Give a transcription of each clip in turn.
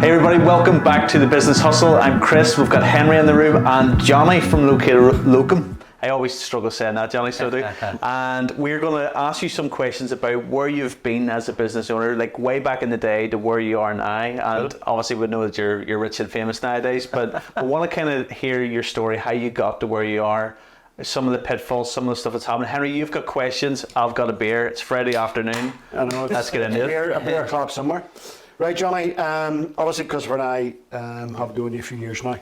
Hey everybody, welcome back to the Business Hustle. I'm Chris, we've got Henry in the room and Jonny from Locum. I always struggle saying that, Jonny, so do. And we're going to ask you some questions about where you've been as a business owner, like way back in the day to where you are now. And obviously we know that you're rich and famous nowadays, but I want to kind of hear your story, how you got to where you are, some of the pitfalls, some of the stuff that's happening. Henry, you've got questions, I've got a beer, it's Friday afternoon. I know, let's get into it. A beer o'clock somewhere. Right, Jonny, obviously Christopher and I have been doing you a few years now,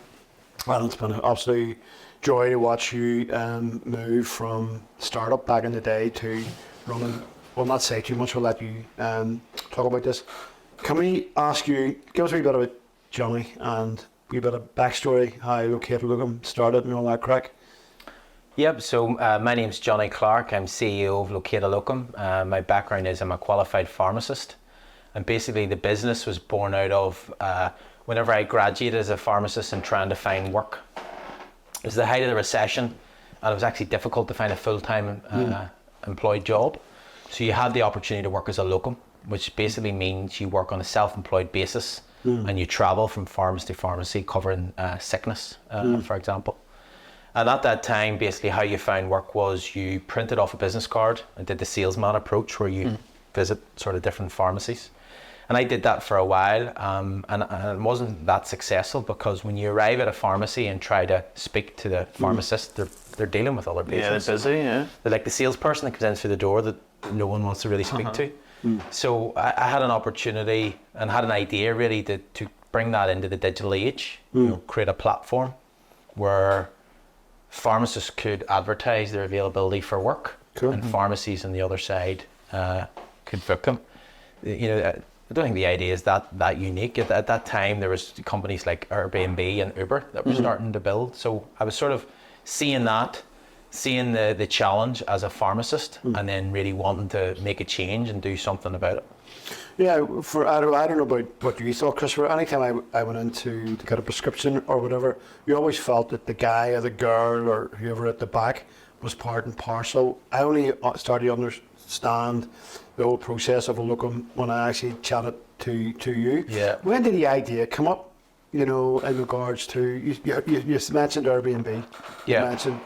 and it's been an absolute joy to watch you move from startup back in the day to running. We'll not say too much, we'll let you talk about this. Can we ask you, give us a wee bit about Jonny and a wee bit of backstory, how Locum started and all that crack? Yep, so my name's Jonny Clarke, I'm CEO of Locum. My background is I'm a qualified pharmacist. And basically the business was born out of whenever I graduated as a pharmacist and trying to find work. It was the height of the recession and it was actually difficult to find a full-time employed job. So you had the opportunity to work as a locum, which basically means you work on a self-employed basis and you travel from pharmacy to pharmacy covering sickness, for example. And at that time, basically how you found work was you printed off a business card and did the salesman approach where you visit sort of different pharmacies. And I did that for a while, and it wasn't that successful because when you arrive at a pharmacy and try to speak to the pharmacist, they're dealing with other patients. Yeah, they're busy, yeah. They're like the salesperson that comes in through the door that no one wants to really speak to. So I had an opportunity and had an idea really to bring that into the digital age, create a platform where pharmacists could advertise their availability for work and pharmacies on the other side could book them. I don't think the idea is that unique. At that time, there was companies like Airbnb and Uber that were starting to build. So I was sort of seeing the challenge as a pharmacist and then really wanting to make a change and do something about it. Yeah, I don't know about what you thought, Christopher. Anytime I went in to get a prescription or whatever, you always felt that the guy or the girl or whoever at the back was part and parcel. I only started to understand the whole process of a locum when I actually chatted to you. Yeah. When did the idea come up, in regards to, you mentioned Airbnb. Yeah. You mentioned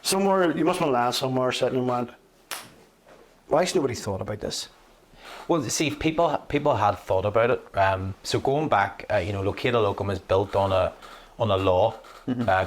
somewhere, you must have landed somewhere sitting and went, why has nobody thought about this? Well, see, people had thought about it. So going back, Locum is built on a law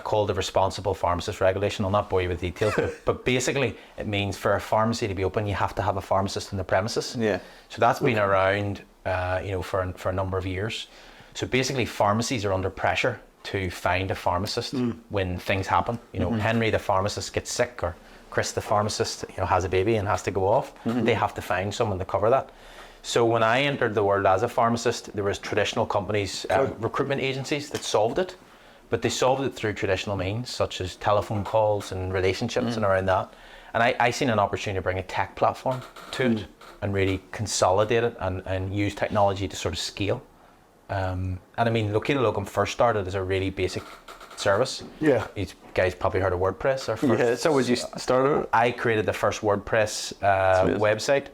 called the Responsible Pharmacist Regulation. I'll not bore you with details, but basically it means for a pharmacy to be open, you have to have a pharmacist in the premises. Yeah. So that's been around, for a number of years. So basically, pharmacies are under pressure to find a pharmacist when things happen. Henry the pharmacist gets sick, or Chris the pharmacist, has a baby and has to go off. They have to find someone to cover that. So when I entered the world as a pharmacist, there was traditional companies, recruitment agencies that solved it, but they solved it through traditional means, such as telephone calls and relationships and around that. And I seen an opportunity to bring a tech platform to it and really consolidate it and use technology to sort of scale. And I mean, Locum first started as a really basic service. Yeah. You guys probably heard of WordPress. Yeah, so was you started? I created the first WordPress website.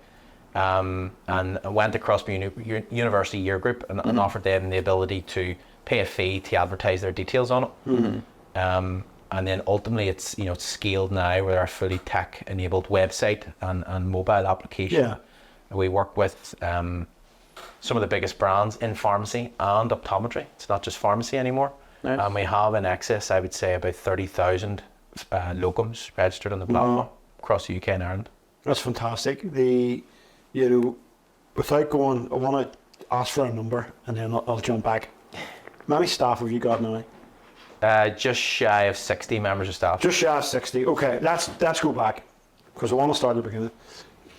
And I went across my university year group and offered them the ability to pay a fee to advertise their details on it. And then ultimately it's scaled now with our fully tech enabled website and mobile application. Yeah. We work with some of the biggest brands in pharmacy and optometry. It's not just pharmacy anymore. Nice. And we have in excess, I would say, about 30,000 locums registered on the platform across the UK and Ireland. That's fantastic. Without going, I want to ask for a number and then I'll jump back. How many staff have you got now? Just shy of 60 members of staff. Just shy of 60. Okay, let's go back because I want to start at the beginning.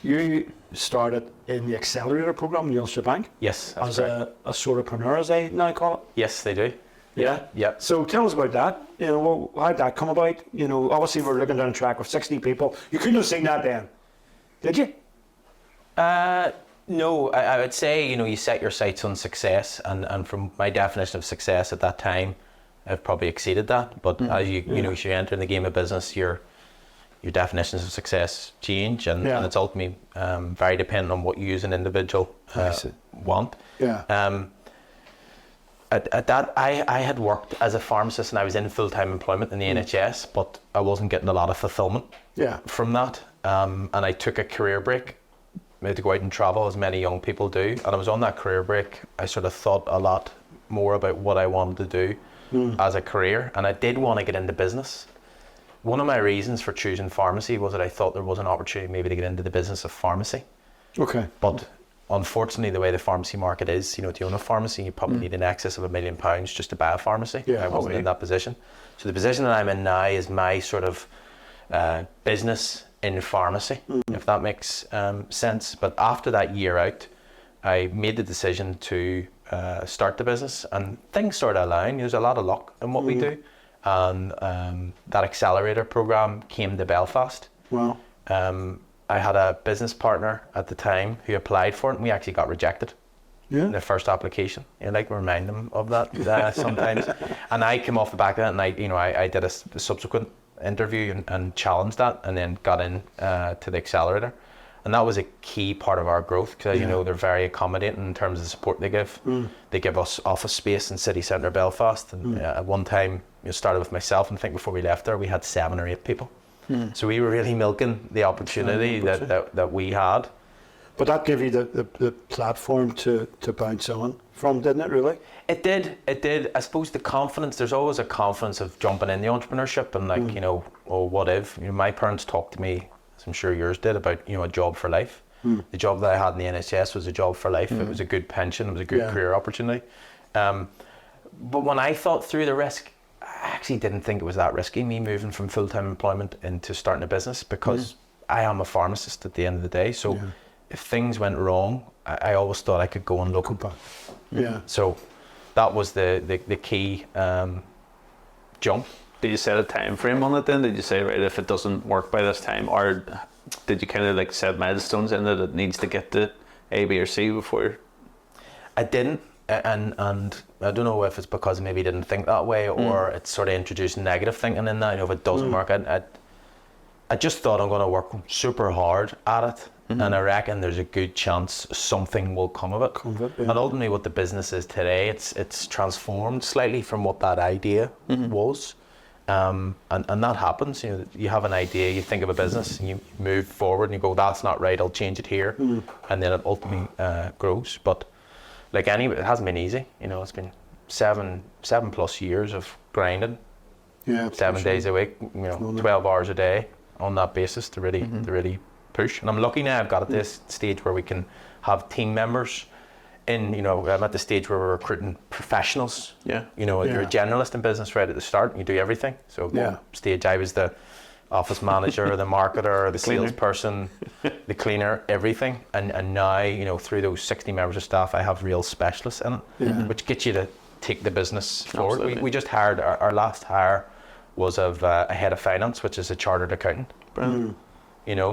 You started in the accelerator program in Ulster Bank. Yes, as a solopreneur, as they now call it. Yes, they do. Yeah. Yep. So tell us about that. How did that come about? Obviously we're looking down a track with 60 people. You couldn't have seen that then, did you? No, I would say, you set your sights on success, and from my definition of success at that time, I've probably exceeded that. But as you enter in the game of business, your definitions of success change, and it's ultimately very dependent on what you as an individual want. Yeah. At that, I had worked as a pharmacist and I was in full-time employment in the NHS, but I wasn't getting a lot of fulfillment from that. And I took a career break. I had to go out and travel, as many young people do. And I was on that career break. I sort of thought a lot more about what I wanted to do as a career. And I did want to get into business. One of my reasons for choosing pharmacy was that I thought there was an opportunity maybe to get into the business of pharmacy. Okay. But unfortunately, the way the pharmacy market is, to own a pharmacy, you probably need in excess of £1 million just to buy a pharmacy. I wasn't in that position. So the position that I'm in now is my sort of business in pharmacy, if that makes sense. But after that year out, I made the decision to start the business, and things started aligning. There's a lot of luck in what we do. And that accelerator program came to Belfast. Wow. I had a business partner at the time who applied for it, and we actually got rejected in the first application. I like to remind them of that sometimes. And I came off the back of that, and I did a subsequent interview and challenged that, and then got in to the accelerator. And that was a key part of our growth, because they're very accommodating in terms of the support they give. They give us office space in city centre Belfast, and at one time it started with myself, and I think before we left there we had 7 or 8 people. So we were really milking the opportunity that we had. But that gave you the platform to bounce on from, didn't it, really? It did. I suppose the confidence, there's always a confidence of jumping in the entrepreneurship and what if. My parents talked to me, as I'm sure yours did, about a job for life. The job that I had in the NHS was a job for life. It was a good pension, it was a good career opportunity. But when I thought through the risk, I actually didn't think it was that risky, me moving from full-time employment into starting a business, because I am a pharmacist at the end of the day. So if things went wrong, I always thought I could go on Locum. So that was the key jump. Did you set a time frame on it then? Did you say, right, if it doesn't work by this time, or did you kind of like set milestones in that it needs to get to A, B or C before? I didn't. And I don't know if it's because I maybe didn't think that way, or it's sort of introduced negative thinking in that. If it doesn't work, I just thought I'm going to work super hard at it, and I reckon there's a good chance something will come of it. And ultimately, what the business is today, it's transformed slightly from what that idea was, and that happens. You have an idea, you think of a business, and you move forward, and you go, that's not right, I'll change it here, and then it ultimately grows. But like it hasn't been easy. It's been seven plus years of grinding. 7 days a week, 12 hours a day on that basis to really push. And I'm lucky now I've got at this stage where we can have team members in, I'm at the stage where we're recruiting professionals. You're a generalist in business right at the start, and you do everything. So one stage I was the office manager, the marketer, the salesperson, the cleaner, everything. And now, through those 60 members of staff, I have real specialists in it, which gets you to take the business forward. We just hired, our last hire was of a head of finance, which is a chartered accountant. Brilliant.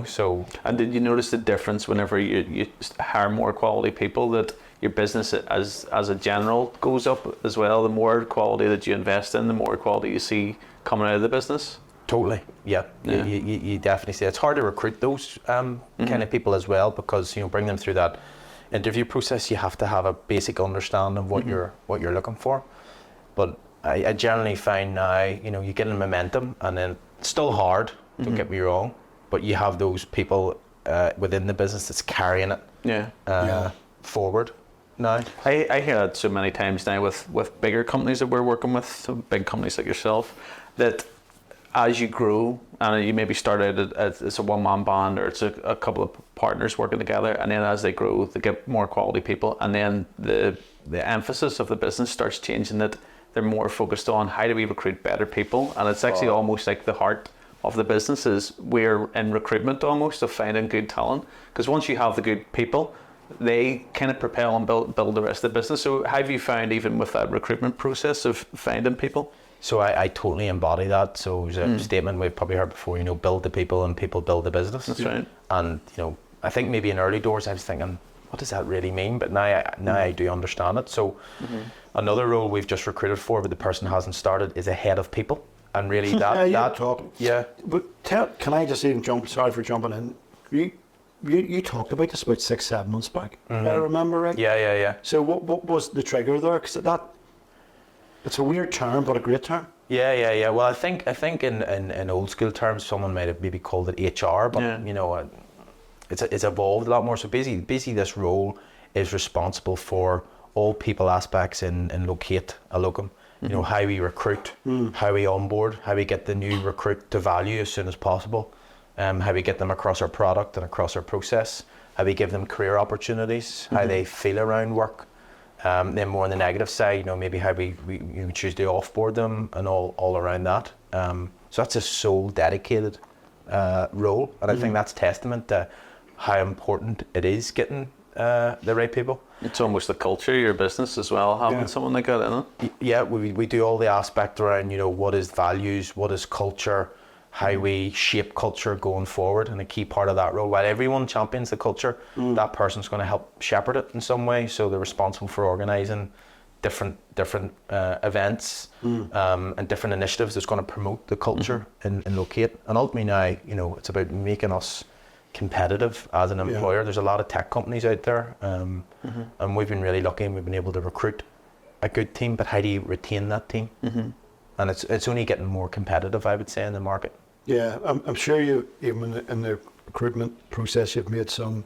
So. And did you notice the difference whenever you hire more quality people, that your business as a general goes up as well? The more quality that you invest in, the more quality you see coming out of the business? Totally, yeah. You definitely see it. It's hard to recruit those kind of people as well, because bring them through that interview process. You have to have a basic understanding of what you're looking for. But I generally find now, you get a momentum, and then it's still hard. Don't get me wrong, but you have those people within the business that's carrying it forward now. I hear that so many times now with bigger companies that we're working with, so big companies like yourself, that as you grow, and you maybe start out as a one-man band, or it's a couple of partners working together, and then as they grow, they get more quality people, and then the emphasis of the business starts changing, that they're more focused on how do we recruit better people, and it's actually almost like the heart of the business is we're in recruitment almost, of finding good talent, because once you have the good people, they kind of propel and build the rest of the business. So how have you found, even with that recruitment process of finding people? So I totally embody that. So there's a statement we've probably heard before, build the people and people build the business. That's right. And, I think maybe in early doors I was thinking, what does that really mean? But now I do understand it. So another role we've just recruited for, but the person hasn't started, is a head of people. And really that talk. Yeah. But can I just even jump? Sorry for jumping in. You talked about this about 6-7 months back. I remember, right? Yeah. So what was the trigger there? Because It's a weird term, but a great term. Yeah. Well, I think in old school terms, someone might have maybe called it HR, but you know, it's evolved a lot more. So basically, this role is responsible for all people aspects in Locate a Locum. You know, how we recruit, how we onboard, how we get the new recruit to value as soon as possible, how we get them across our product and across our process, how we give them career opportunities, how they feel around work. Then more on the negative side, you know, maybe how we choose to offboard them and all around that. So that's a sole dedicated role, and I think that's testament to how important it is getting the right people. It's almost the culture of your business as well, having someone like that in it. Yeah, we do all the aspect around, you know, what is values, what is culture, how we shape culture going forward, and a key part of that role. While everyone champions the culture, that person's going to help shepherd it in some way. So they're responsible for organising different events and different initiatives that's going to promote the culture in Locate. And ultimately now, you know, it's about making us competitive as an employer. There's a lot of tech companies out there, and we've been really lucky and we've been able to recruit a good team, but how do you retain that team? And it's only getting more competitive, I would say, in the market. Yeah, I'm sure you, even in the recruitment process, you've made some,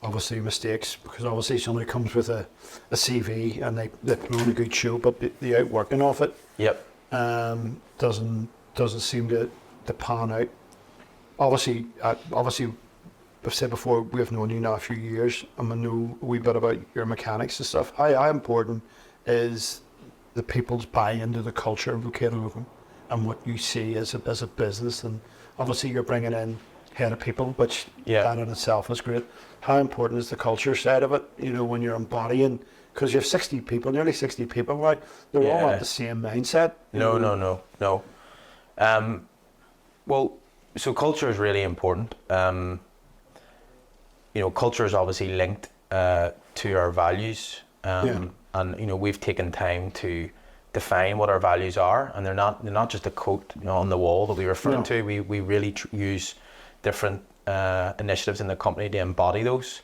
obviously, mistakes, because obviously somebody comes with a CV and they put on a good show, but the outworking of it doesn't seem to pan out. Obviously, I've said before, we've known you now a few years, and I know a wee bit about your mechanics and stuff. How important is the people's buy into the culture of Locate a Locum and what you see as a business? And obviously you're bringing in head of people, which that in itself is great. How important is the culture side of it, you know, when you're embodying, because you have 60 people, nearly 60 people, right? They're all at the same mindset. No. Well, so culture is really important. You know, culture is obviously linked to our values. And you know, we've taken time to define what our values are, and they're not just a quote, you know, on the wall that we refer to. We really use different initiatives in the company to embody those.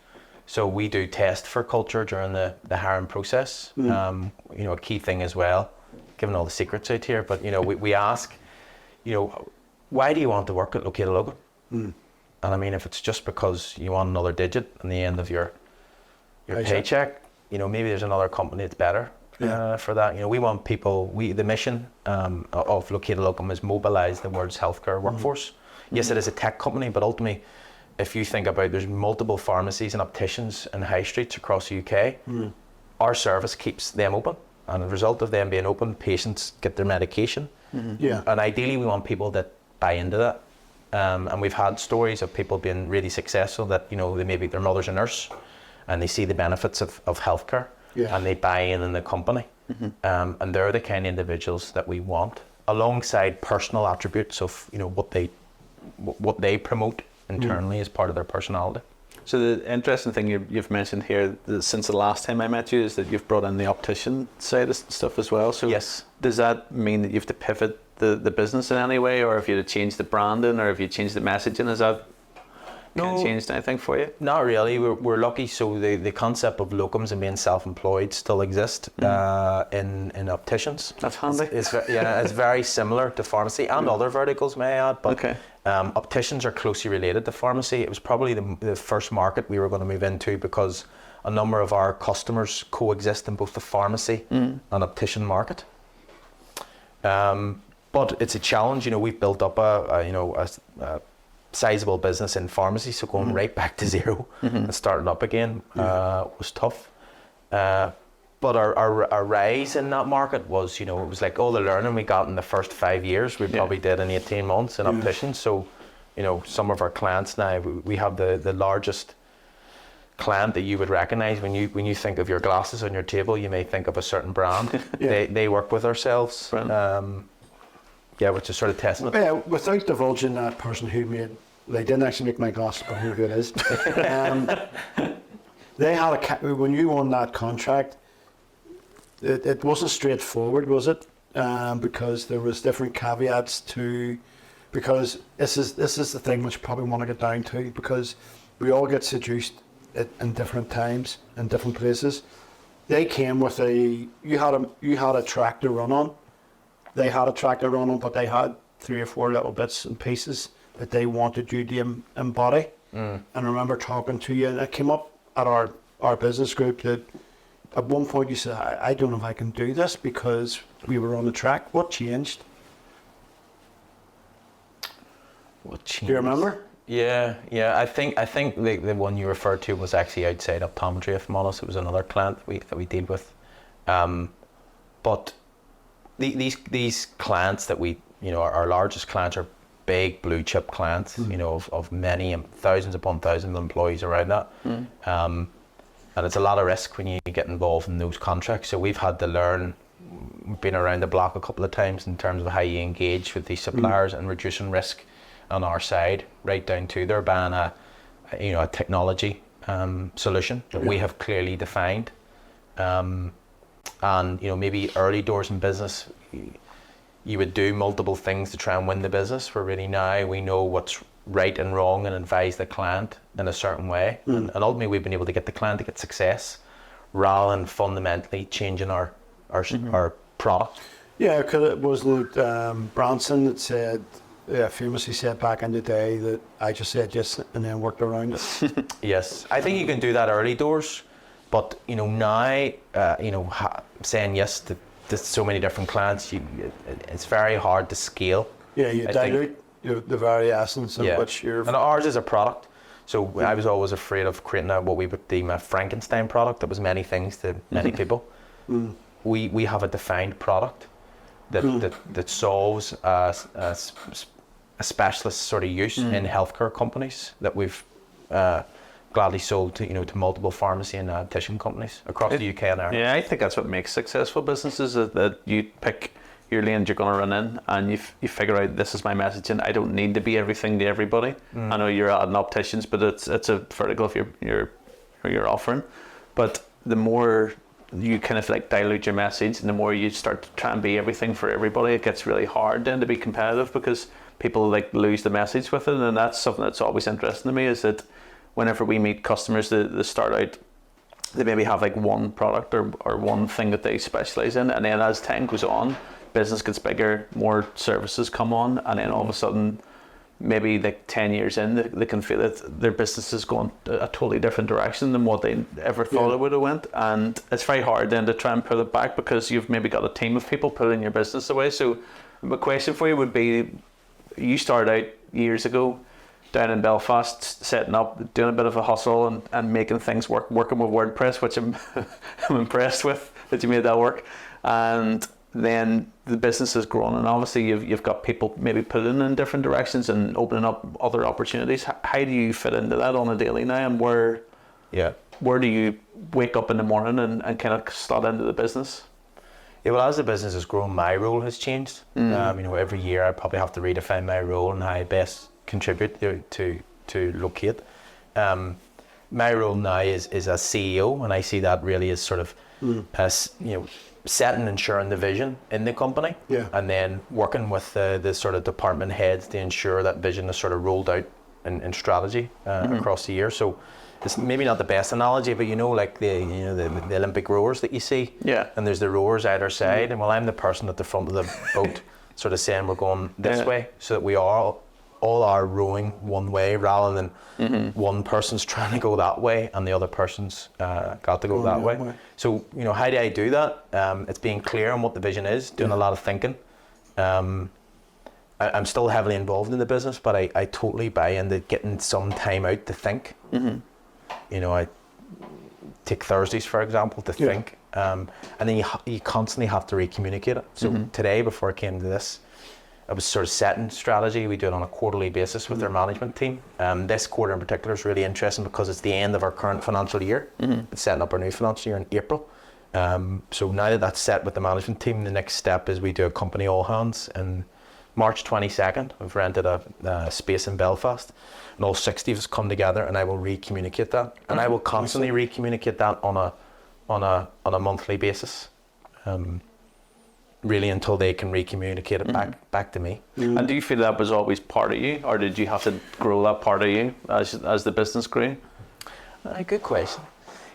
So we do test for culture during the hiring process. You know, a key thing as well, giving all the secrets out here, but you know, we ask, you know, why do you want to work at Locate a Locum? And I mean, if it's just because you want another digit on the end of your paycheck, you know, maybe there's another company that's better for that. You know, we want people. The mission of Locate a Locum is mobilise the world's healthcare workforce. Yes, it is a tech company, but ultimately, if you think about, there's multiple pharmacies and opticians and high streets across the UK. Our service keeps them open, and as a result of them being open, patients get their medication. And ideally, we want people that buy into that. And we've had stories of people being really successful that, you know, maybe their mother's a nurse and they see the benefits of healthcare and they buy in the company. And they're the kind of individuals that we want, alongside personal attributes of, you know, what they promote internally as part of their personality. So the interesting thing you've mentioned here, since the last time I met you, is that you've brought in the optician side of stuff as well. So does that mean that you have to pivot the business in any way, or if you had to change the branding, or if you changed the messaging, has that changed anything for you? Not really. We're lucky. So the concept of locums and being self-employed still exists in opticians. That's handy. It's very similar to pharmacy and other verticals, may I add. But opticians are closely related to pharmacy. It was probably the first market we were going to move into, because a number of our customers coexist in both the pharmacy and optician market. But it's a challenge. You know, we've built up a sizable business in pharmacy, so going right back to zero and starting up again was tough. But our rise in that market was, you know, it was like all the learning we got in the first 5 years, we probably did in 18 months in opticians. So, you know, some of our clients now, we have the largest client that you would recognize when you think of your glasses on your table. You may think of a certain brand. They work with ourselves. Which is sort of testament. Yeah, without divulging that person who they didn't actually make my glasses, but who it is. They had when you won that contract, it wasn't straightforward, was it? Because there was different caveats because this is the thing which I probably want to get down to, because we all get seduced in different times, in different places. they came with you had a track to run on. They had a track to run on, but they had 3 or 4 little bits and pieces that they wanted you to embody. And I remember talking to you, and it came up at our business group that at one point you said, I don't know if I can do this because we were on the track. What changed? What changed? Do you remember? Yeah. I think the one you referred to was actually outside optometry. If I'm honest, it was another client that we deal with. But these clients that we, our largest clients are big blue chip clients, of many thousands upon thousands of employees around that. And it's a lot of risk when you get involved in those contracts. So we've had to learn. We've been around the block a couple of times in terms of how you engage with these suppliers and reducing risk on our side, right down to they're buying a technology solution that we have clearly defined. And maybe early doors in business, you would do multiple things to try and win the business, where really now we know what's right and wrong and advise the client in a certain way. And ultimately we've been able to get the client to get success rather than fundamentally changing our product. Yeah, because it wasn't Branson that said, famously said back in the day that I just said yes and then worked around it. Yes, I think you can do that early doors, but now saying yes to so many different clients, it's very hard to scale. Yeah, you dilute the very essence of which you're. And ours is a product, so I was always afraid of creating what we would deem a Frankenstein product that was many things to many people. We have a defined product that solves a specialist sort of use in healthcare companies that we've gladly sold to multiple pharmacy and dietitian companies across the UK and Ireland. Yeah, I think that's what makes successful businesses, that you pick your lanes you're going to run in, and you figure out, this is my message, and I don't need to be everything to everybody. I know you're adding opticians, but it's a vertical if you're offering. But the more you kind of like dilute your message, and the more you start to try and be everything for everybody, it gets really hard then to be competitive, because people like lose the message with it. And that's something that's always interesting to me, is that whenever we meet customers, they start out, they maybe have like one product or one thing that they specialize in, and then as time goes on, business gets bigger, more services come on, and then all of a sudden, maybe like 10 years in, they can feel that their business is going a totally different direction than what they ever thought it would have went. And it's very hard then to try and pull it back, because you've maybe got a team of people pulling your business away. So my question for you would be, you started out years ago down in Belfast, setting up, doing a bit of a hustle and making things work, working with WordPress, which I'm impressed with that you made that work. And then the business has grown, and obviously you've got people maybe pulling in different directions and opening up other opportunities. How do you fit into that on a daily now, and where do you wake up in the morning and kind of slot into the business? Yeah, well, as the business has grown, my role has changed. Every year I probably have to redefine my role and how I best contribute to Locate. My role now is as CEO, and I see that really as sort of as setting and ensuring the vision in the company, and then working with the sort of department heads to ensure that vision is sort of rolled out in strategy across the year. So it's maybe not the best analogy, but like the Olympic rowers that you see, and there's the rowers either side, and I'm the person at the front of the boat sort of saying we're going this way, so that we all are rowing one way, rather than one person's trying to go that way and the other person's got to go that way. So how do I do that? It's being clear on what the vision is, doing a lot of thinking. I'm still heavily involved in the business, but I totally buy into getting some time out to think. I take Thursdays, for example, to think, and then you constantly have to re-communicate it. So today, before I came to this, I was sort of setting strategy. We do it on a quarterly basis with our management team. This quarter in particular is really interesting because it's the end of our current financial year. It's setting up our new financial year in April. So now that that's set with the management team, the next step is we do a company all hands. And March 22nd, we've rented a space in Belfast, and all 60 of us come together, and I will re-communicate that. And I will constantly re-communicate that on a monthly basis. Really until they can re-communicate it back to me. And do you feel that was always part of you, or did you have to grow that part of you as the business grew? Good question.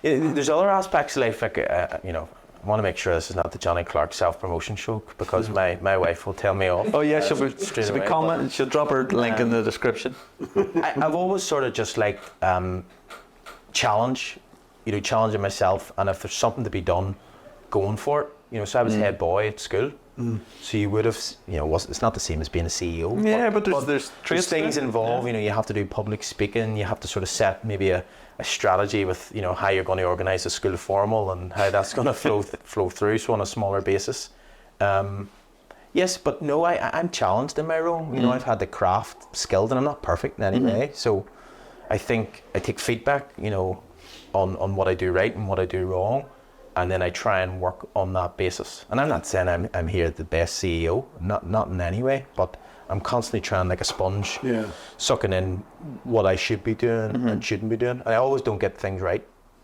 There's other aspects of life, like, you know, I want to make sure this is not the Johnny Clarke self-promotion show, because my wife will tell me off. Oh yeah, she'll be commenting. She'll drop her link in the description. I've always sort of just like challenging myself, and if there's something to be done, going for it. You know, so I was head boy at school. So you would have, you know, it's not the same as being a CEO. Yeah, but there's things involved. You know, you have to do public speaking. You have to sort of set maybe a strategy with, you know, how you're going to organise a school formal and how that's going to flow through. So on a smaller basis. Yes, but no, I'm challenged in my role. You know, I've had the craft skilled, and I'm not perfect in any way. So I think I take feedback, you know, on what I do right and what I do wrong. And then I try and work on that basis. And I'm not saying I'm here the best CEO, not in any way, but I'm constantly trying, like a sponge, sucking in what I should be doing and shouldn't be doing. And I always don't get things right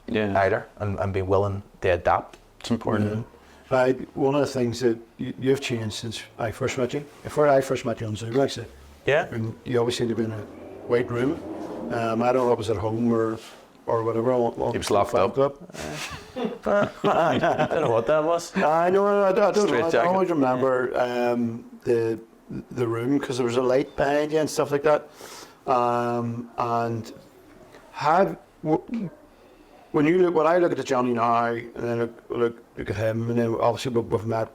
either, and be willing to adapt. It's important. One of the things that you've changed since I first met you, before I first met you on Zoom, actually. Yeah. And you always seem to be in a white room. I don't know if it was at home or whatever. He was locked up. I don't know what that was. I know. I don't know. Jacket. I always remember the room, because there was a light behind you and stuff like that. And when I look at the Jonny now, and then look at him, and then obviously we've met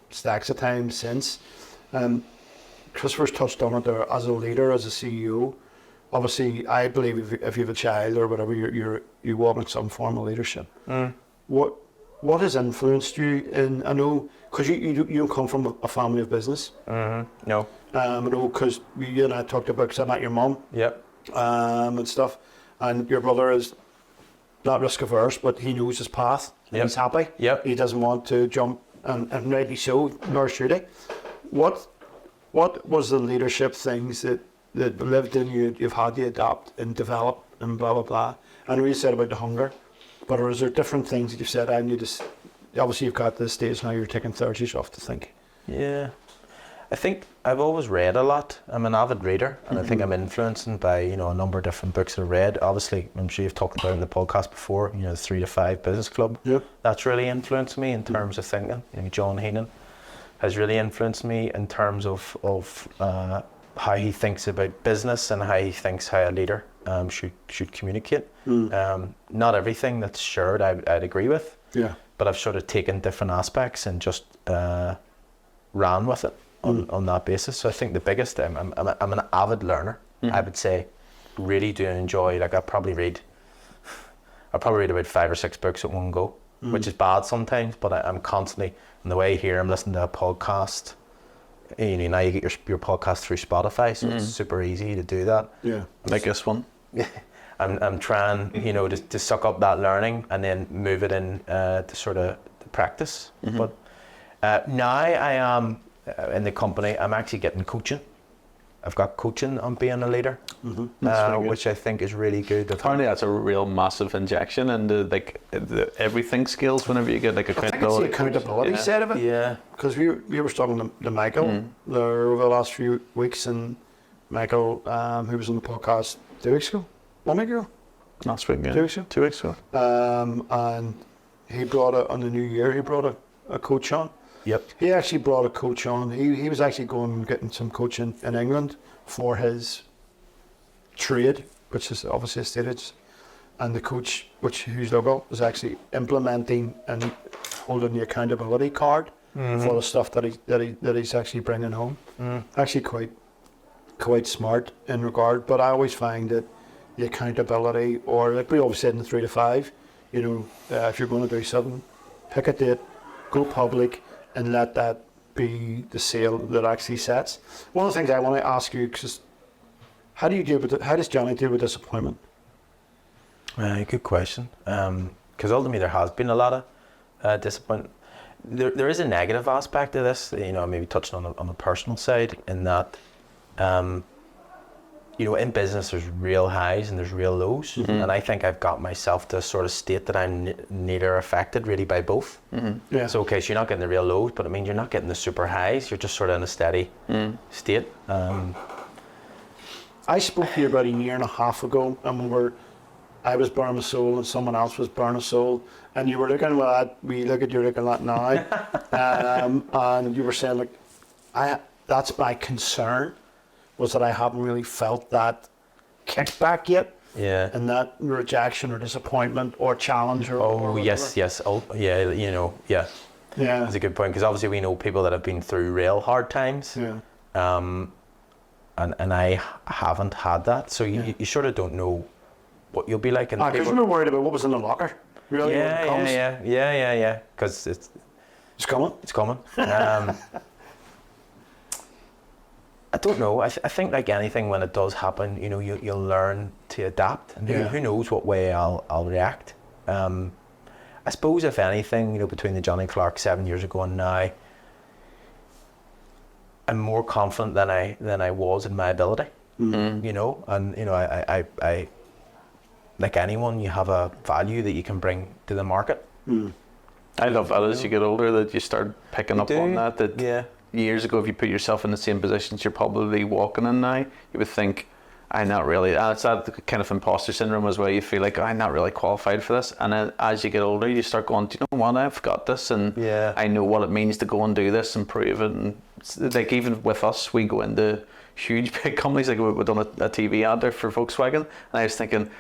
stacks of times since. Christopher's touched on it there, as a leader, as a CEO. Obviously, I believe if you have a child or whatever, you walk in some form of leadership. What has influenced you? And I know, because you don't come from a family of business. No. I know, because you and I talked about, because I met your mum. Yep. And stuff, and your brother is not risk averse, but he knows his path. And he's happy. Yep. He doesn't want to jump, and rightly so, nor should he. What was the leadership things that lived in you, you've had to adapt and develop and blah, blah, blah? I know you said about the hunger, but is there different things that you've said, I need to, obviously you've got this stage now, you're taking Thursdays off to think. Yeah. I think I've always read a lot. I'm an avid reader, and I think I'm influenced by, you know, a number of different books I've read. Obviously, I'm sure you've talked about it in the podcast before, you know, the 3 to 5 Business Club. Yep. That's really influenced me in terms of thinking. You know, John Heenan has really influenced me in terms of how he thinks about business and how he thinks how a leader should communicate. Not everything that's shared I'd agree with, but I've sort of taken different aspects and just ran with it on that basis. So I think the biggest, I'm an avid learner. I would say, really do enjoy, like I probably read about 5 or 6 books at one go, which is bad sometimes, but I'm constantly, on the way here, I'm listening to a podcast. You know, now you get your podcast through Spotify, so it's super easy to do that. Yeah, like this one. I'm trying, you know, to suck up that learning and then move it in to sort of practice. But now I am in the company. I'm actually getting coaching. I've got coaching on being a leader, which I think is really good. Apparently, that's a real massive injection into like the everything skills. Whenever you get like accountability, I think it's the accountability side of it. Yeah, because we were talking to Michael there over the last few weeks, and Michael, who was on the podcast 2 weeks ago, 1 week ago, last week, yeah, 2 weeks ago, 2 weeks ago, and he brought it on the new year. He brought a coach on. Yep. He actually brought a coach on. He was actually going and getting some coaching in England for his trade, which is obviously estate agents. And the coach, whose logo was actually implementing and holding the accountability card for the stuff that he's actually bringing home. Actually quite smart in regard. But I always find that the accountability, or like we always said in the 3 to 5, you know, if you're going to do something, pick a date, go public, and let that be the sale that actually sets. One of the things I want to ask you, because how does Jonny deal with disappointment? Good question. Because ultimately there has been a lot of disappointment. There is a negative aspect of this, you know, maybe touching on the personal side, in that, you know, in business there's real highs and there's real lows, and I think I've got myself to a sort of state that I'm neither affected really by both. Yeah. So okay, so you're not getting the real lows, but it means you're not getting the super highs. You're just sort of in a steady state. I spoke to you about a year and a half ago, and we were I was burning my soul and someone else was burning soul, and you were looking we look at you looking at now, and you were saying like, that's my concern, was that I haven't really felt that kickback yet. Yeah. And that rejection or disappointment or challenge or Oh, yes. Oh, yeah, yeah. Yeah. That's a good point, because obviously we know people that have been through real hard times. Yeah. And I haven't had that, so you sort of don't know what you'll be like. Because we were worried about what was in the locker. Really, when it comes. Yeah. Because it's coming. It's coming. I don't know. I think like anything, when it does happen, you'll learn to adapt, and who knows what way I'll react. I suppose if anything, between the Jonny Clarke 7 years ago and now, I'm more confident than I was in my ability. Mm-hmm. And I like anyone, you have a value that you can bring to the market. I love that as you get older, that you start picking up on that. Yeah. Years ago, if you put yourself in the same positions you're probably walking in now, you would think, I'm not really, it's that kind of imposter syndrome as well. You feel like, I'm not really qualified for this. And then as you get older, you start going, do you know what, I've got this, and I know what it means to go and do this and prove it. And like, even with us, we go into huge big companies, like we've done a TV ad there for Volkswagen, and I was thinking,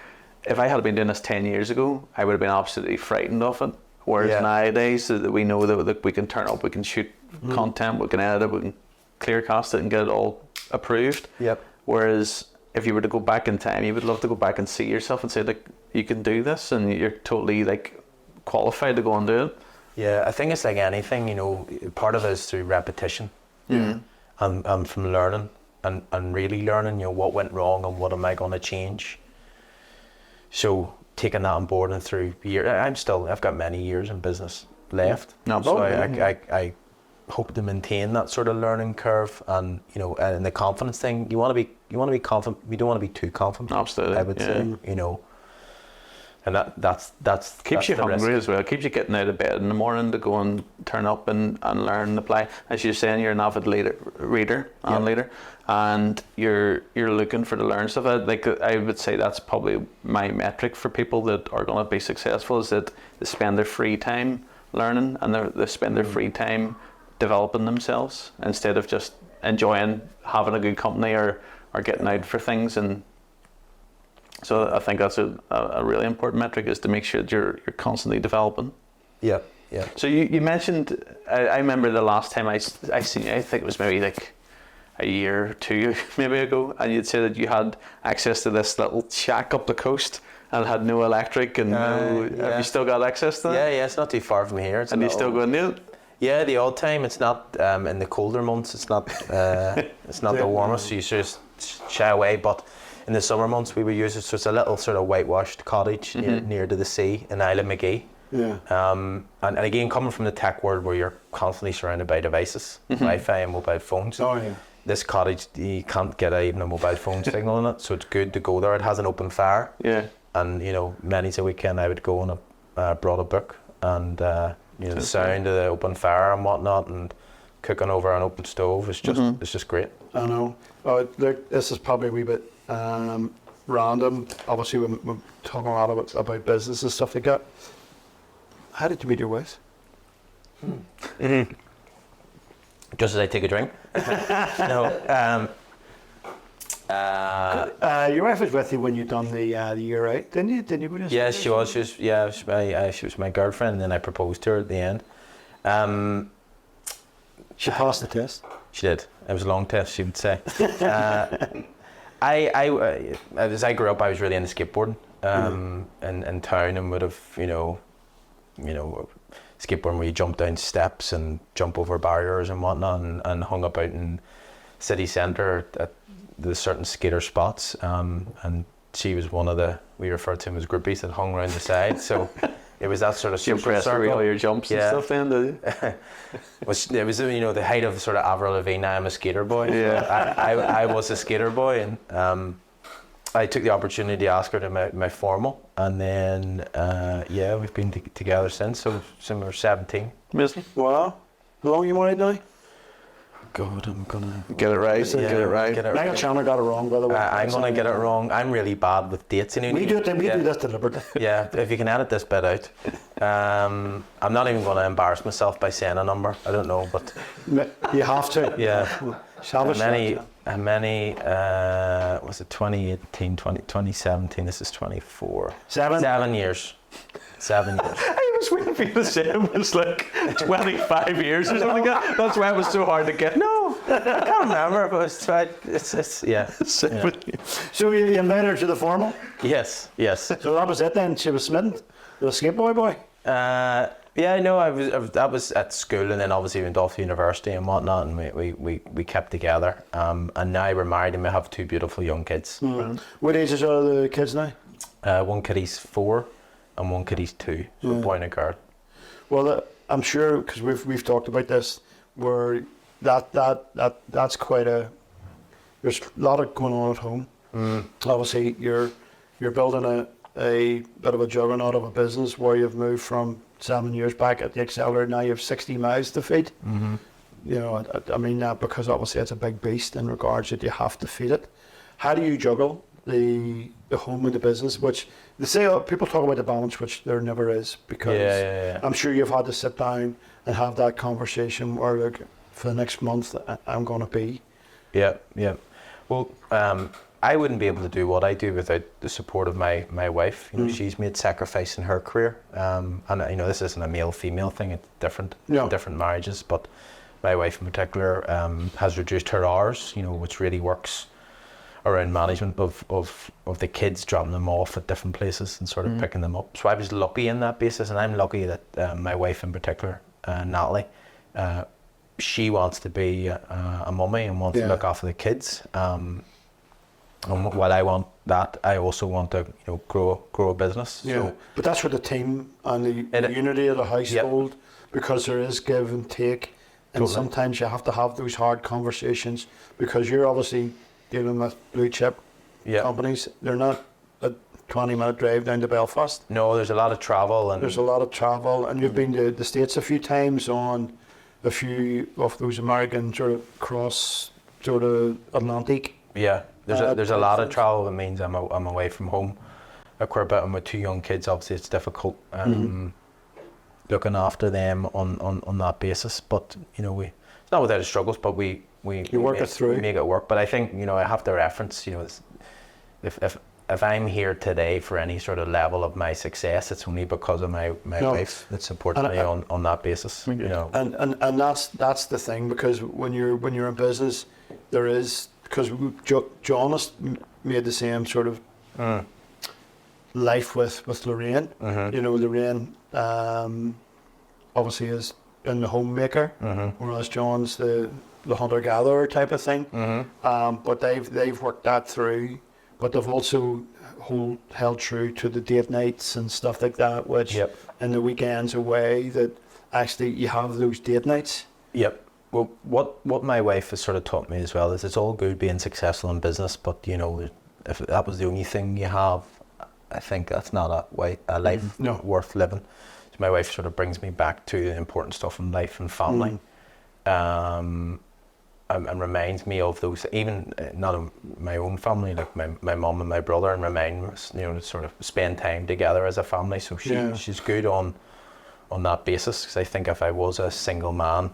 if I had been doing this 10 years ago, I would have been absolutely frightened of it. Whereas nowadays, we know that we can turn up, we can shoot content, we can edit it, we can clear cast it and get it all approved. Yep. Whereas if you were to go back in time, you would love to go back and see yourself and say, like, you can do this, and you're totally like qualified to go and do it. Yeah, I think it's like anything, part of it is through repetition. Yeah. And from learning and really learning, what went wrong and what am I going to change. So taking that on board and through years, I've got many years in business left. So I hope to maintain that sort of learning curve, and and the confidence thing. You want to be confident. We don't want to be too confident. Absolutely, I would say, and that's keeps you hungry risk. as well. Keeps you getting out of bed in the morning to go and turn up and learn and apply. As you're saying, you're an avid reader, and you're looking for to learn stuff. I would say that's probably my metric for people that are going to be successful, is that they spend their free time learning, and they spend their free time developing themselves, instead of just enjoying having a good company or getting out for things. And so I think that's a really important metric, is to make sure that you're constantly developing. Yeah. So you mentioned, I remember the last time I seen you, I think it was maybe like a year or two maybe ago, and you'd say that you had access to this little shack up the coast and had no electric and have you still got access to that? Yeah, it's not too far from here. And you still go and do it? Yeah, the odd time. It's not in the colder months. It's not the warmest. So you just shy away. But in the summer months, we would use it. So it's a little sort of whitewashed cottage near to the sea in Isle of Magee. Yeah. And again, coming from the tech world, where you're constantly surrounded by devices, Wi-Fi and mobile phones. Oh yeah. This cottage, you can't get even a mobile phone signal in it, so it's good to go there. It has an open fire. Yeah. And many's a weekend I would go and brought a book, and the sound of the open fire and whatnot, and cooking over an open stove is just it's just great. I know. Oh, look, this is probably a wee bit random. Obviously, we're talking a lot about business and stuff like that. How did you meet your wife? Just as I take a drink. No. Your wife was with you when you done the year out, didn't you? Didn't you? Yes, she was. She was my girlfriend, and then I proposed to her at the end. She passed the test. She did. It was a long test, she would say. As I grew up, I was really into skateboarding in town, and would have, skateboarding where you jump down steps and jump over barriers and whatnot, and hung up out in city centre at the certain skater spots, and she was one of we referred to them as groupies that hung around the side. So it was that sort of social circle. All your jumps and stuff then, did you? It was the height of sort of Avril Lavigne. I'm a skater boy. Yeah. I was a skater boy, and I took the opportunity to ask her to my formal, and then we've been together since. So we're 17. Amazing. Wow. How long are you married now? God, I'm gonna Get it right. Yeah, Get it right. get it Megan right. Chandler got it wrong, by the way. I'm gonna get it wrong. I'm really bad with dates. You know, We do it. We do this deliberately. Yeah, if you can edit this bit out. I'm not even going to embarrass myself by saying a number. I don't know, but You have to. yeah. Savage. Many, was it 2018, 2017? This is 24. 7 years. 7 years. I was waiting for you to say it was like 25 years or something like that. That's why it was so hard to get. No, I can't remember, but it's yeah. So you invited her to the formal? Yes. So that was it then? She was smitten? The skateboy boy? Yeah, no, I was at school, and then obviously went off to university and whatnot, and we kept together. And now we're married and we have 2 beautiful young kids. Mm. What ages are the kids now? One kiddie's 4 and one kiddie's 2, so a boy and a girl. Well, I'm sure, because we've talked about this, where that's quite a, there's a lot of going on at home. Obviously you're building a bit of a juggernaut of a business where you've moved from 7 years back at the accelerator. Now you have 60 miles to feed. You know, I mean that because obviously it's a big beast in regards that you have to feed it. How do you juggle the home and the business, which they say people talk about the balance, which there never is, because I'm sure you've had to sit down and have that conversation where, look, for the next month I'm going to be. Yeah. Well, I wouldn't be able to do what I do without the support of my wife. You know, she's made sacrifice in her career, and you know, this isn't a male-female thing. It's different, different marriages. But my wife in particular has reduced her hours. You know, which really works around management of the kids, dropping them off at different places and sort of picking them up. So I was lucky in that basis, and I'm lucky that my wife in particular, Natalie, she wants to be a mummy and wants to look after the kids. And while I want that, I also want to grow a business. Yeah, So, but that's where the team and the unity of the household, because there is give and take, and sometimes you have to have those hard conversations because you're obviously dealing with blue chip companies. They're not a 20-minute drive down to Belfast. No, there's a lot of travel, and you've been to the States a few times on a few of those American sort of cross sort of Atlantic. Yeah, there's a lot of travel. That means I'm away from home a quite bit, and with 2 young kids, obviously it's difficult looking after them on that basis. But you know, it's not without its struggles, but we work it through. We make it work. But I think I have to reference, if I'm here today for any sort of level of my success, it's only because of my wife that supports me on that basis. You know, and that's the thing, because when you're in business, there is, because Jonnys made the same sort of life with Lorraine. You know, Lorraine obviously is in the homemaker, whereas John's the hunter-gatherer type of thing. But they've worked that through, but they've also held true to the date nights and stuff like that, which in the weekends away, that actually you have those date nights. Yep. Well, what my wife has sort of taught me as well is it's all good being successful in business, but if that was the only thing you have, I think that's not a life worth living. So my wife sort of brings me back to the important stuff in life and family, and reminds me of those, even not of my own family, like my mum and my brother, and remind us, to sort of spend time together as a family. So she's good on that basis, because I think if I was a single man,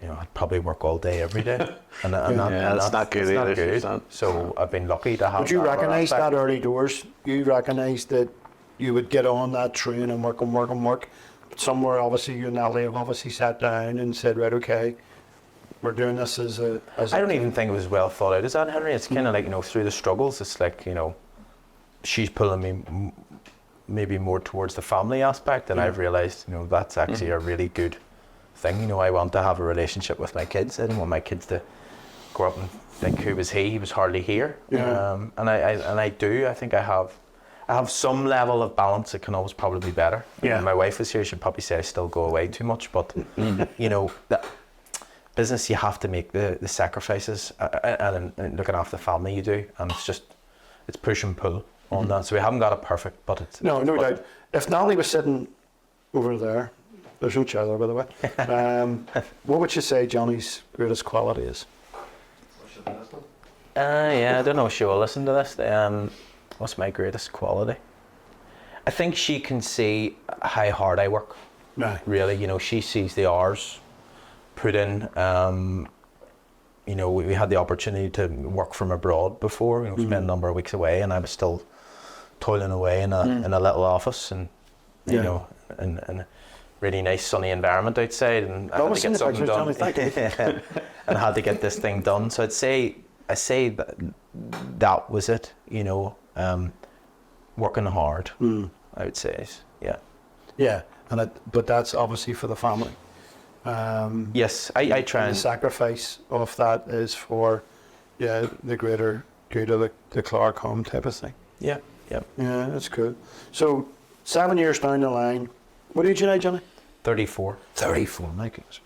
I'd probably work all day every day, and that's not good either. Good. So I've been lucky to have. Would you recognise that early doors? You recognise that you would get on that train and work. But somewhere, obviously, you and Natalie have obviously sat down and said, right, okay, we're doing this as a. I don't even think it was well thought out. Is that, Henry? It's kind of like through the struggles. It's like she's pulling me maybe more towards the family aspect, and I've realised that's actually a really good thing. I want to have a relationship with my kids. I don't want my kids to grow up and think, who was he? He was hardly here. And I do. I think I have some level of balance. It can always probably be better. When my wife is here, she'd probably say I still go away too much. But that business, you have to make the sacrifices, and looking after the family you do, and it's push and pull on that. So we haven't got it perfect, but it's no doubt. If Natalie was sitting over there, There's no chowder, by the way. What would you say Jonny's greatest quality is? Yeah, I don't know if she will listen to this. What's my greatest quality? I think she can see how hard I work. Right. Really, she sees the hours put in. We had the opportunity to work from abroad before. Spend a number of weeks away, and I was still toiling away in a little office, and in a really nice sunny environment outside, and I had to get something done. And I had to get this thing done. So I say that was it. Working hard. I would say, yeah. Yeah, but that's obviously for the family. Yes, I try and and the sacrifice of that is for, the greater good of the Clarke home type of thing. Yeah. Yeah, that's cool. So 7 years down the line, what age are you now, Jonny? 34. 34, my goodness.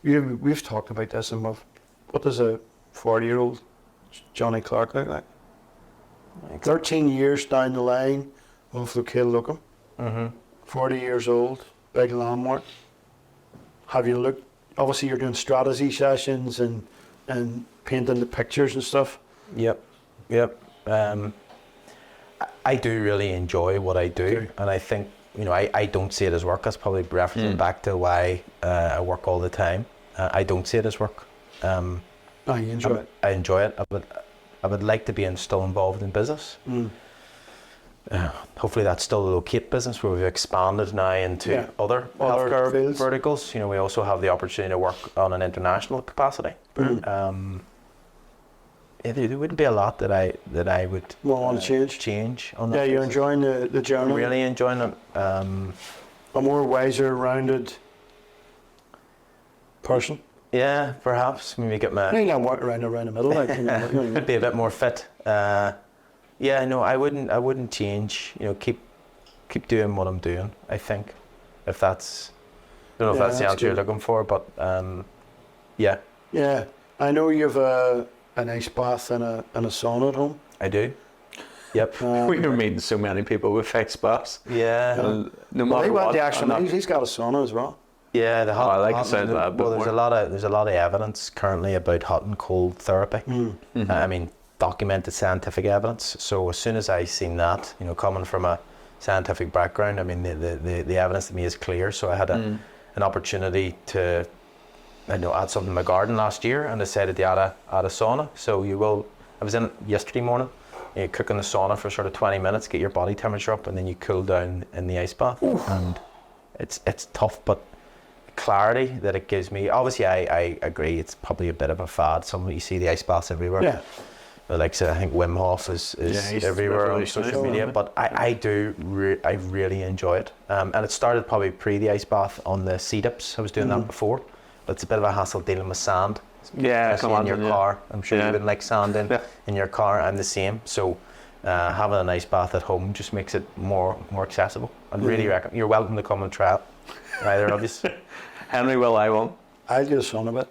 We've talked about this, and what does a 40-year-old Jonny Clarke look like? 13 years down the line of Locum, 40 years old, big landmark. Have you looked, obviously you're doing strategy sessions and painting the pictures and stuff. Yep. I do really enjoy what I do, Okay. and I think, I don't see it as work. That's probably referencing back to why I work all the time. I don't see it as work. You enjoy it. I enjoy it. I would like to be still involved in business. Hopefully that's still the locate business, where we've expanded now into other healthcare fields. verticals. We also have the opportunity to work on an international capacity. There wouldn't be a lot that I would want to change on that. Yeah, you're enjoying the journey. I'm really enjoying it. A more wiser, rounded person. Yeah, perhaps maybe get my. Maybe not work around the middle. Be a bit more fit. I wouldn't change. Keep doing what I'm doing. I think, if that's, I don't know if that's the answer you're looking for, but yeah. Yeah, I know you have an ice bath and a sauna at home. I do. Yep. We were meeting so many people with ice baths. Yeah. No matter what. The extra miles, he's got a sauna as well. Yeah, I like the sound of that. Well, there's a lot of evidence currently about hot and cold therapy. I mean, documented scientific evidence. So as soon as I seen that, coming from a scientific background, I mean, the evidence to me is clear. So I had an opportunity to, add something to my garden last year, and decided to add a sauna. So I was in it yesterday morning. You cook in the sauna for sort of 20 minutes, get your body temperature up, and then you cool down in the ice bath. Oof. And it's tough, but clarity that it gives me. Obviously, I agree. It's probably a bit of a fad. You see the ice baths everywhere. Yeah. Like I think Wim Hof is everywhere on social media. But I really enjoy it. And it started probably pre the ice bath on the C-dips. I was doing that before. But it's a bit of a hassle dealing with sand. Especially in your car. I'm sure you wouldn't like sand in your car. I'm the same. So having an ice bath at home just makes it more accessible. I really reckon you're welcome to come and try it. Either of you. Henry, will I won't. I'll get a sauna bit.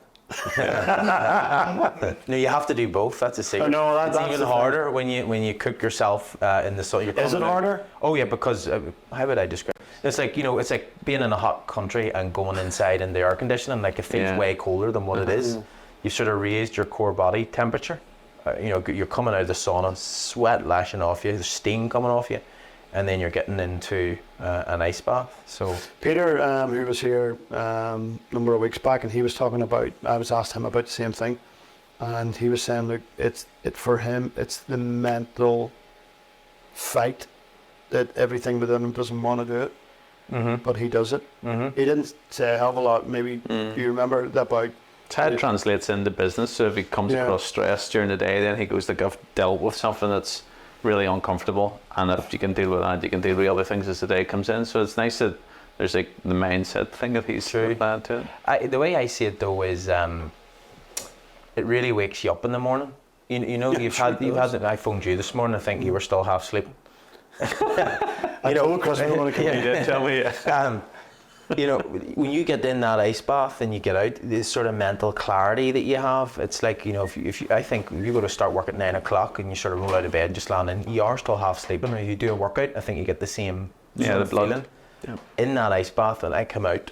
No, you have to do both. That's a secret. No, it's even harder when you cook yourself in the sun. Is it harder? Oh yeah, because how would I describe? It's like it's like being in a hot country and going inside in the air conditioning. Like it feels way colder than what it is. You've sort of raised your core body temperature. You're coming out of the sauna, sweat lashing off you, there's steam coming off you, and then you're getting into an ice bath. So Peter, who was here a number of weeks back, and he was talking about, I was asked him about the same thing, and he was saying, look, for him, it's the mental fight that everything within him doesn't want to do it, but he does it. He didn't say a hell of a lot. Maybe you remember that about. It's how it translates into business. So if he comes across stress during the day, then he goes, like, I've dealt with something that's really uncomfortable, and if you can deal with that, you can deal with other things as the day comes in. So it's nice that there's like the mindset thing that he's applied to it. The way I see it though is it really wakes you up in the morning. You've had I phoned you this morning. I think you were still half asleep. I told Chris we want to come in. Tell me. When you get in that ice bath and you get out, this sort of mental clarity that you have, it's like, I think if you go to start work at 9 o'clock and you sort of roll out of bed and just land in, you are still half sleeping, or you do a workout, I think you get the same the blood. Yep. in that ice bath, and I come out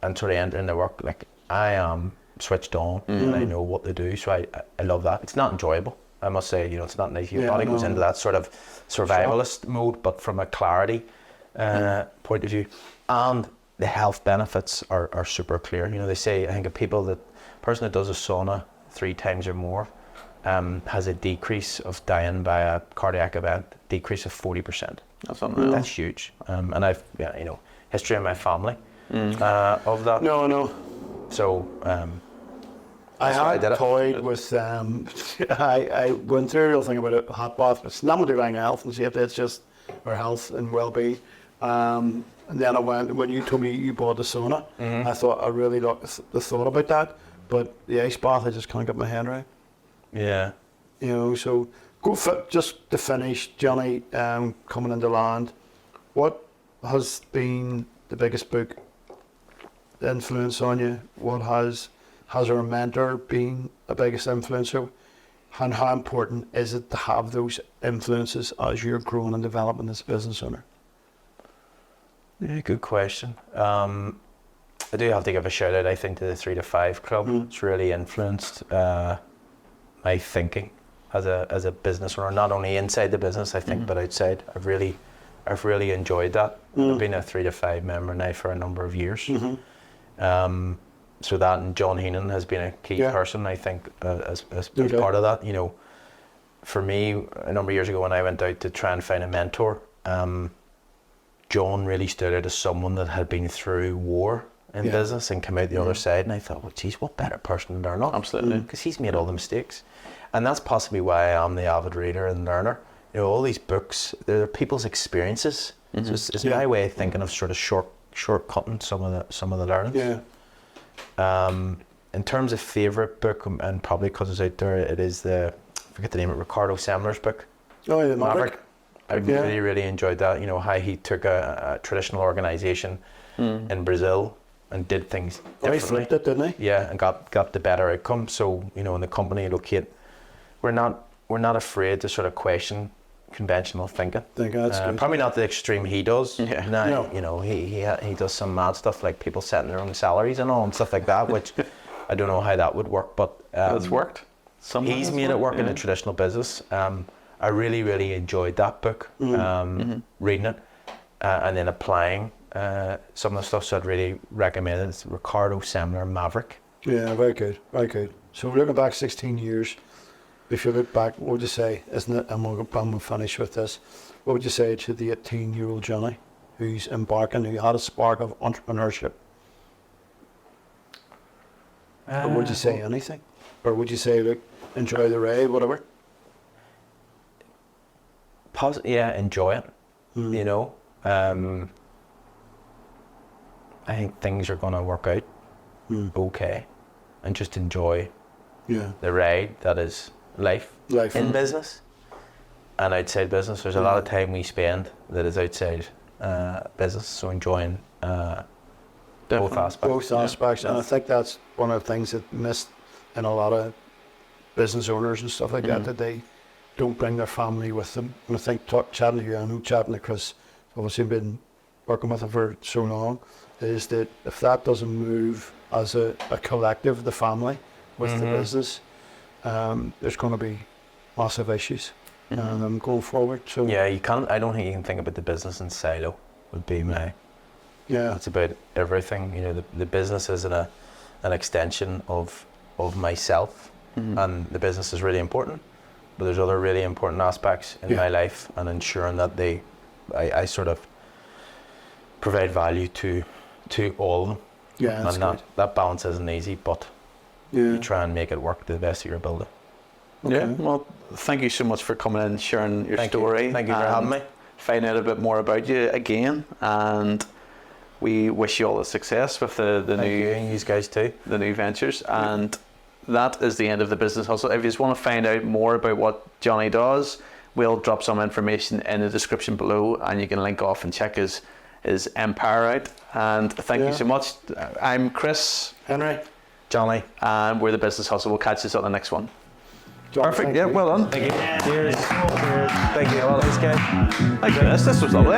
and sort of enter into work, like I am switched on and I know what to do. So I love that. It's not enjoyable, I must say. You know, it's not nice. Your body goes into that sort of survivalist mode, but from a clarity point of view, and the health benefits are super clear. You know, they say, I think a person that does a sauna 3 times or more has a decrease of dying by a cardiac event, decrease of 40%. That's unreal. That's huge. And I've, history in my family of that. No. So I that's why I did had it. toyed with, I went through a real thing about a hot bath. It's not to do with health and safety, it's just our health and well-being. And then I went, when you told me you bought a sauna, I thought I really liked the thought about that. But the ice bath, I just can't get my head right. Yeah. You know, so just to finish, Jonny, coming into land, what has been the biggest book influence on you? What has our mentor been the biggest influencer? And how important is it to have those influences as you're growing and developing as a business owner? Yeah, good question. I do have to give a shout out, I think, to the 3 to 5 club. It's really influenced my thinking as a business owner, not only inside the business, I think, but outside. I've really enjoyed that. I've been a 3 to 5 member now for a number of years. So that, and John Heenan has been a key person, I think, as part of that. You know, for me, a number of years ago when I went out to try and find a mentor, John really stood out as someone that had been through war in business and come out the other side, and I thought, well, geez, what better person to learn on? Absolutely. Because he's made all the mistakes. And that's possibly why I am the avid reader and learner. You know, all these books, they're people's experiences. So it's my way of thinking of sort of shortcutting some of the learnings. In terms of favourite book, and probably because it's out there, it is I forget the name of it, Ricardo Semler's book. Oh, yeah, Maverick. I really enjoyed that. You know, how he took a traditional organisation in Brazil and did things differently. He flipped it, didn't he? Yeah, and got the better outcome. So, you know, in the company, we're not afraid to sort of question conventional thinking. That's good. Probably not the extreme he does. Yeah. Now, No. you know, he does some mad stuff like people setting their own salaries and all and stuff like that, which I don't know how that would work, but It's worked. He's made it work in a traditional business. I really enjoyed that book, reading it, and then applying some of the stuff. So I'd really recommend it. It's Ricardo Semler Maverick. Yeah, very good, very good. So we're looking back 16 years. If you look back, what would you say, isn't it, and we'll finish with this, what would you say to the 18-year-old Jonny who had a spark of entrepreneurship? Or would you say anything? Or would you say, look, enjoy the ride, whatever? Enjoy it. You know, I think things are going to work out okay, and just enjoy the ride that is life in business and outside business. There's a lot of time we spend that is outside business, so enjoying both aspects. And I think that's one of the things that missed in a lot of business owners and stuff like that they don't bring their family with them. And I think chatting to you, I know chatting to Chris, obviously been working with him for so long, is that if that doesn't move as a collective, the family, with the business, there's going to be massive issues going forward. So you can't. I don't think you can think about the business in silo. Would be my. Yeah. It's about everything. You know, the business is an extension of myself, and the business is really important. But there's other really important aspects in my life, and ensuring that I sort of provide value to all of them. Yeah, that's and that balance isn't easy, but you try and make it work to the best of your ability. Okay. Yeah, well, thank you so much for coming in and sharing your story. Thank you for having me. Finding out a bit more about you again, and we wish you all the success with the you guys too. The new ventures. And that is the end of the Business Hustle. If you just want to find out more about what Jonny does, we'll drop some information in the description below, and you can link off and check his empire out. And thank you so much. I'm Chris. Henry. Jonny. And we're the Business Hustle. We'll catch you on the next one. Jonny, Perfect. Yeah, well done. Thank you. Cheers. Thank you. Well, this guy. Thank goodness, this was lovely.